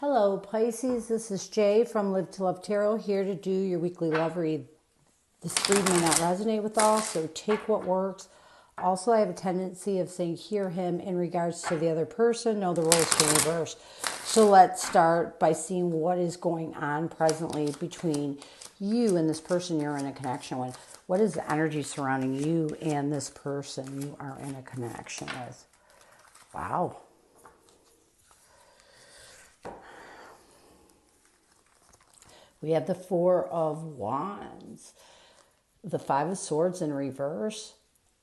Hello, Pisces. This is Jay from Live to Love Tarot here to do your weekly love read. This read may not resonate with all, so take what works. Also, I have a tendency of saying hear him in regards to the other person. No, the roles can reverse. So let's start by seeing what is going on presently between you and this person you're in a connection with. What is the energy surrounding you and this person you are in a connection with? Wow. We have the Four of Wands, the Five of Swords in reverse,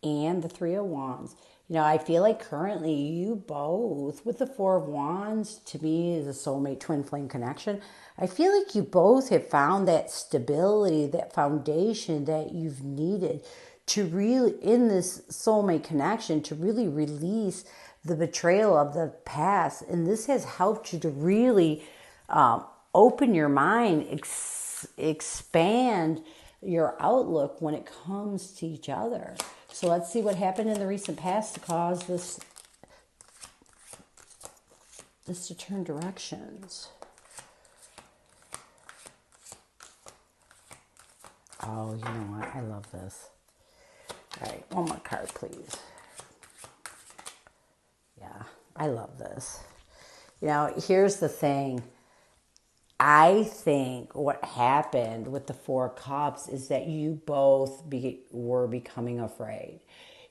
and the Three of Wands. You know, I feel like currently you both, with the Four of Wands, to me is a soulmate twin flame connection. I feel like you both have found that stability, that foundation that you've needed to really, in this soulmate connection, to really release the betrayal of the past. And this has helped you to really open your mind, expand your outlook when it comes to each other. So let's see what happened in the recent past to cause this to turn directions. Oh, you know what? I love this. All right, one more card, please. Yeah, I love this. You know, here's the thing. I think what happened with the Four of Cups is that you both were becoming afraid.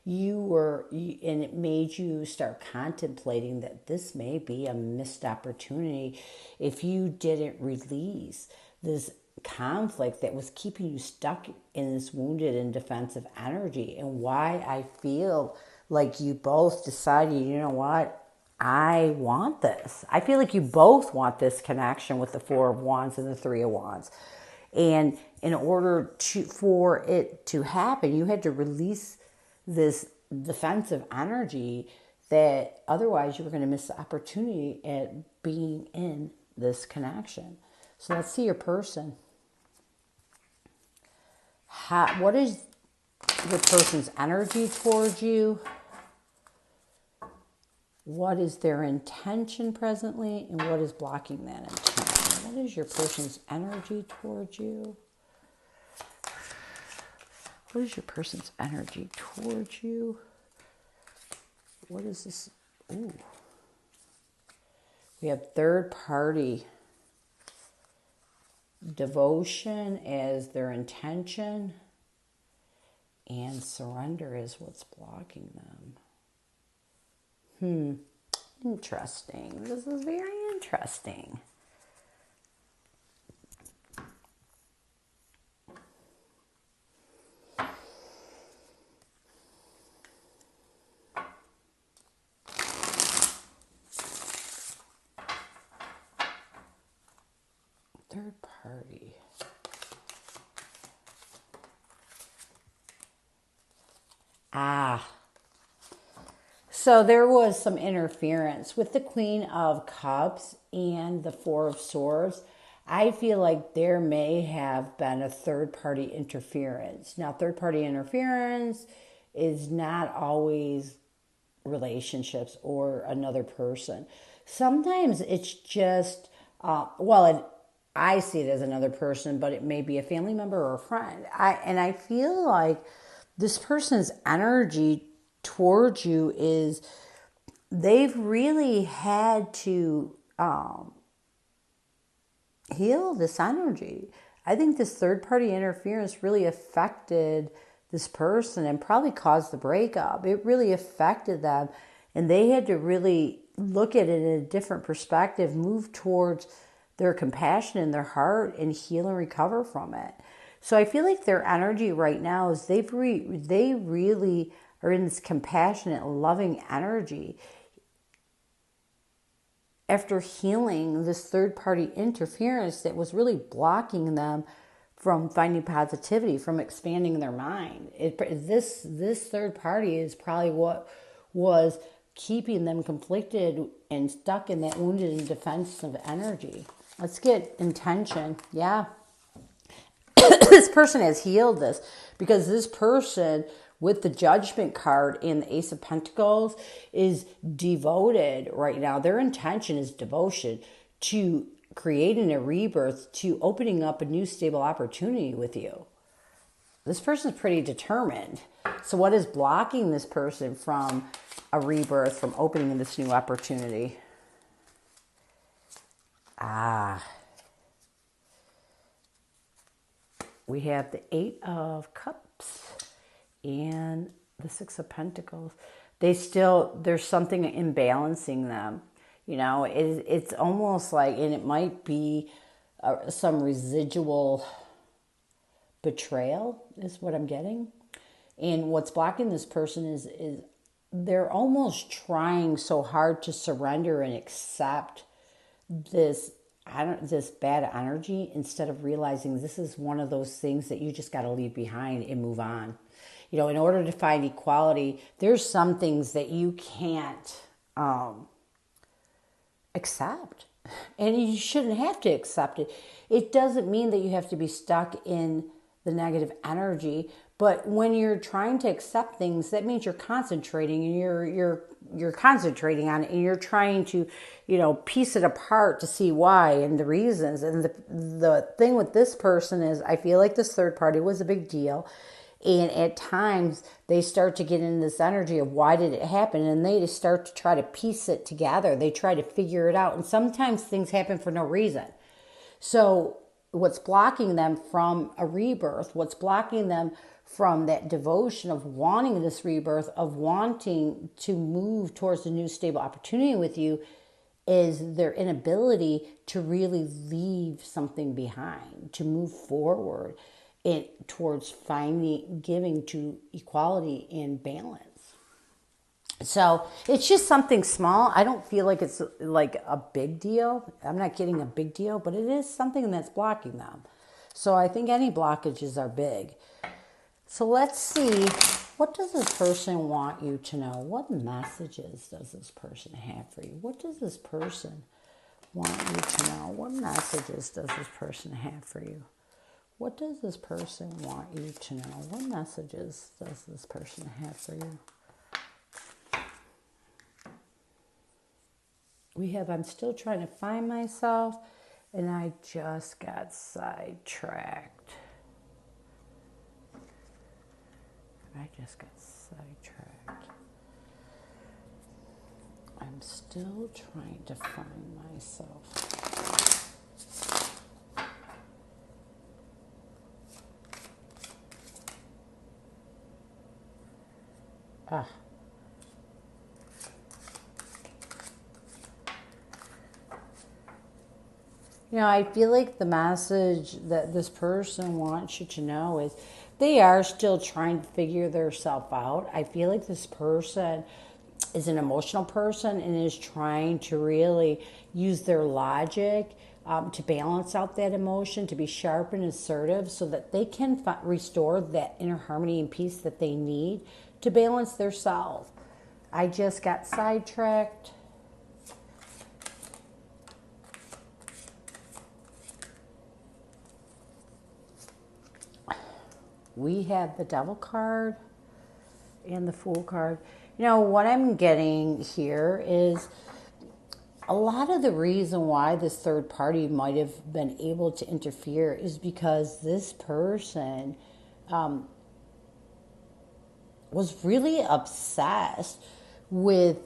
And it made you start contemplating that this may be a missed opportunity if you didn't release this conflict that was keeping you stuck in this wounded and defensive energy. And why I feel like you both decided, you know what? I want this. I feel like you both want this connection with the Four of Wands and the Three of Wands. And in order for it to happen, you had to release this defensive energy that otherwise you were going to miss the opportunity at being in this connection. So let's see your person. What is the person's energy towards you? What is their intention presently, and what is blocking that intention? What is your person's energy towards you? What is your person's energy towards you? What is this? Ooh. We have third party. Devotion as their intention, and surrender is what's blocking them. Interesting. This is very interesting. Third party. So there was some interference with the Queen of Cups and the Four of Swords. I feel like there may have been a third-party interference. Now, third-party interference is not always relationships or another person. Sometimes it's just, I see it as another person, but it may be a family member or a friend. I feel like this person's energy towards you is they've really had to heal this energy. I think this third-party interference really affected this person and probably caused the breakup. It really affected them, and they had to really look at it in a different perspective, move towards their compassion in their heart, and heal and recover from it. So I feel like their energy right now is they really are in this compassionate, loving energy after healing this third-party interference that was really blocking them from finding positivity, from expanding their mind. This third party is probably what was keeping them conflicted and stuck in that wounded and defensive energy. Let's get intention. Yeah. This person has healed this because this person with the Judgment card and the Ace of Pentacles is devoted right now. Their intention is devotion to creating a rebirth, to opening up a new stable opportunity with you. This person's pretty determined. So what is blocking this person from a rebirth, from opening this new opportunity? We have the Eight of Cups and the Six of Pentacles. There's something imbalancing them. You know, it's almost like, and it might be some residual betrayal is what I'm getting. And what's blocking this person is they're almost trying so hard to surrender and accept this bad energy, instead of realizing this is one of those things that you just got to leave behind and move on. You know, in order to find equality, there's some things that you can't accept, and you shouldn't have to accept it. It doesn't mean that you have to be stuck in the negative energy, but when you're trying to accept things, that means you're concentrating, and you're concentrating on it, and you're trying to, you know, piece it apart to see why and the reasons. And the thing with this person is, I feel like this third party was a big deal. And at times they start to get in this energy of why did it happen? And they just start to try to piece it together. They try to figure it out. And sometimes things happen for no reason. So what's blocking them from a rebirth, what's blocking them from that devotion of wanting this rebirth, of wanting to move towards a new stable opportunity with you, is their inability to really leave something behind, to move forward towards giving to equality and balance. So it's just something small. I don't feel like it's like a big deal. I'm not getting a big deal, but it is something that's blocking them. So I think any blockages are big. So let's see, what does this person want you to know? What messages does this person have for you? What does this person want you to know? What messages does this person have for you? What does this person want you to know? What messages does this person have for you? We have, I'm still trying to find myself, and I just got sidetracked. I'm still trying to find myself. You know, I feel like the message that this person wants you to know is they are still trying to figure themselves out. I feel like this person is an emotional person and is trying to really use their logic to balance out that emotion, to be sharp and assertive so that they can restore that inner harmony and peace that they need to balance their self. I just got sidetracked. We have the Devil card and the Fool card. You know, what I'm getting here is a lot of the reason why this third party might have been able to interfere is because this person was really obsessed with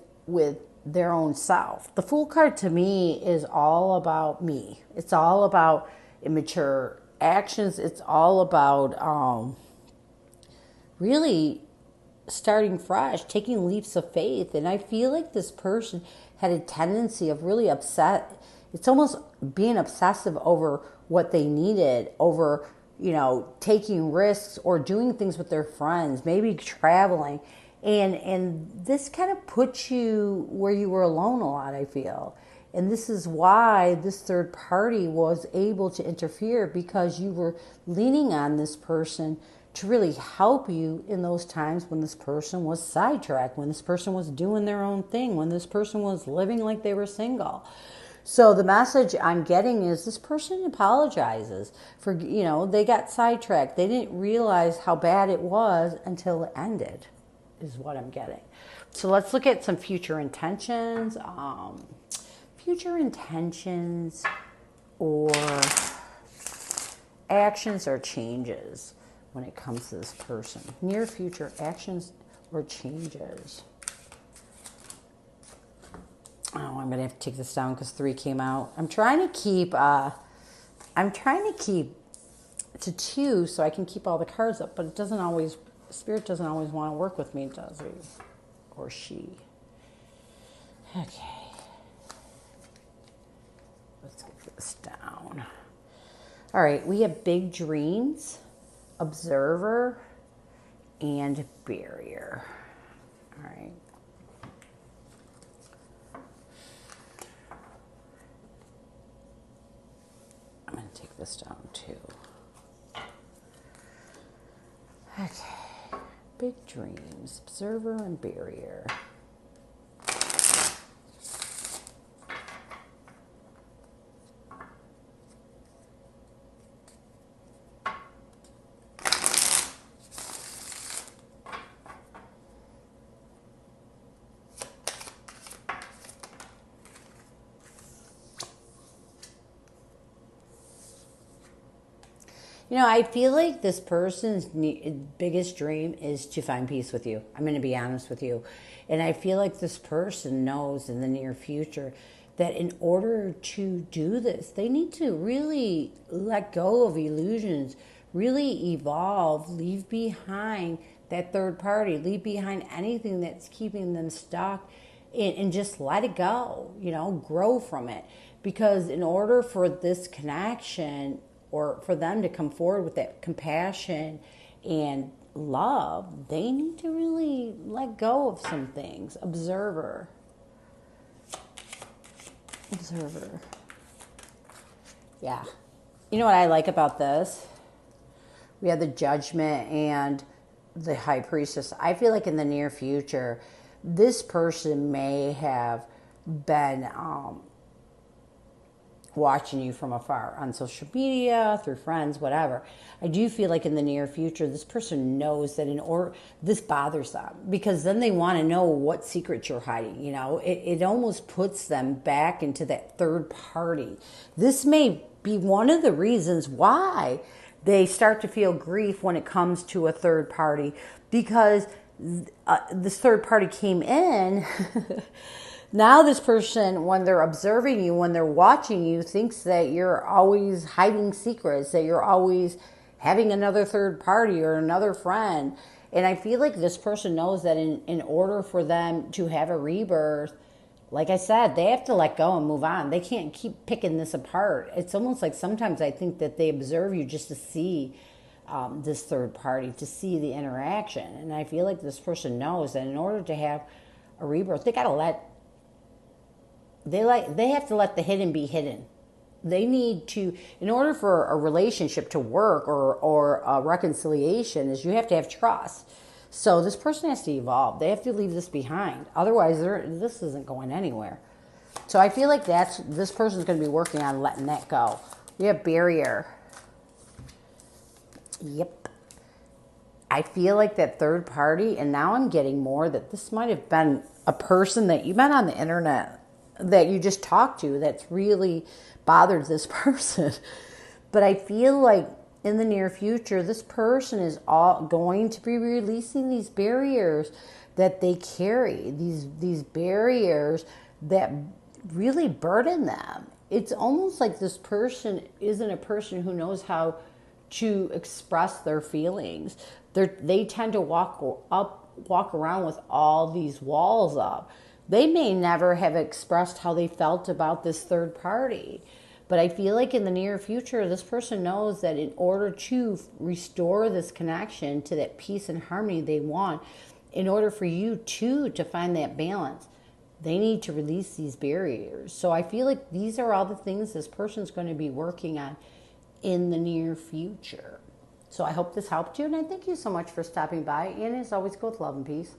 their own self. The Fool card to me is all about me. It's all about immature actions. It's all about really starting fresh, taking leaps of faith. And I feel like this person had a tendency of really it's almost being obsessive over what they needed, over, you know, taking risks or doing things with their friends, maybe traveling. And this kind of puts you where you were alone a lot, I feel. And this is why this third party was able to interfere, because you were leaning on this person to really help you in those times when this person was sidetracked, when this person was doing their own thing, when this person was living like they were single. So the message I'm getting is this person apologizes for, you know, they got sidetracked. They didn't realize how bad it was until it ended, is what I'm getting. So let's look at some future intentions. future intentions or actions or changes when it comes to this person. Near future actions or changes. Oh, I'm gonna have to take this down because 3 came out. I'm trying to keep to 2 so I can keep all the cards up, but it doesn't always, Spirit doesn't always want to work with me, does he? Or she. Okay. Let's get this down. All right, we have big dreams, observer, and barrier. All right. I'm going to take this down too. Okay. Big dreams, observer, and barrier. You know, I feel like this person's biggest dream is to find peace with you. I'm going to be honest with you. And I feel like this person knows in the near future that in order to do this, they need to really let go of illusions, really evolve, leave behind that third party, leave behind anything that's keeping them stuck, and just let it go, you know, grow from it. Because in order for this connection, or for them to come forward with that compassion and love, they need to really let go of some things. Observer. Observer. Yeah. You know what I like about this? We have the Judgment and the High Priestess. I feel like in the near future, this person may have been watching you from afar on social media, through friends, whatever. I do feel like in the near future, this person knows that this bothers them, because then they want to know what secrets you're hiding. You know, it almost puts them back into that third party. This may be one of the reasons why they start to feel grief when it comes to a third party, because this third party came in. Now this person, when they're observing you, when they're watching you, thinks that you're always hiding secrets, that you're always having another third party or another friend. And I feel like this person knows that in order for them to have a rebirth, like I said, they have to let go and move on. They can't keep picking this apart. It's almost like sometimes I think that they observe you just to see this third party, to see the interaction. And I feel like this person knows that in order to have a rebirth, they have to let the hidden be hidden. They need to, in order for a relationship to work or a reconciliation, is you have to have trust. So this person has to evolve. They have to leave this behind. Otherwise, this isn't going anywhere. So I feel like this person's going to be working on letting that go. We have barrier. Yep. I feel like that third party, and now I'm getting more that this might have been a person that you met on the internet, that you just talked to, that's really bothered this person. But I feel like in the near future, this person is all going to be releasing these barriers that they carry, these barriers that really burden them. It's almost like this person isn't a person who knows how to express their feelings. They tend to walk around with all these walls up. They may never have expressed how they felt about this third party. But I feel like in the near future, this person knows that in order to restore this connection to that peace and harmony they want, in order for you to find that balance, they need to release these barriers. So I feel like these are all the things this person's going to be working on in the near future. So I hope this helped you, and I thank you so much for stopping by. And as always, go with love and peace.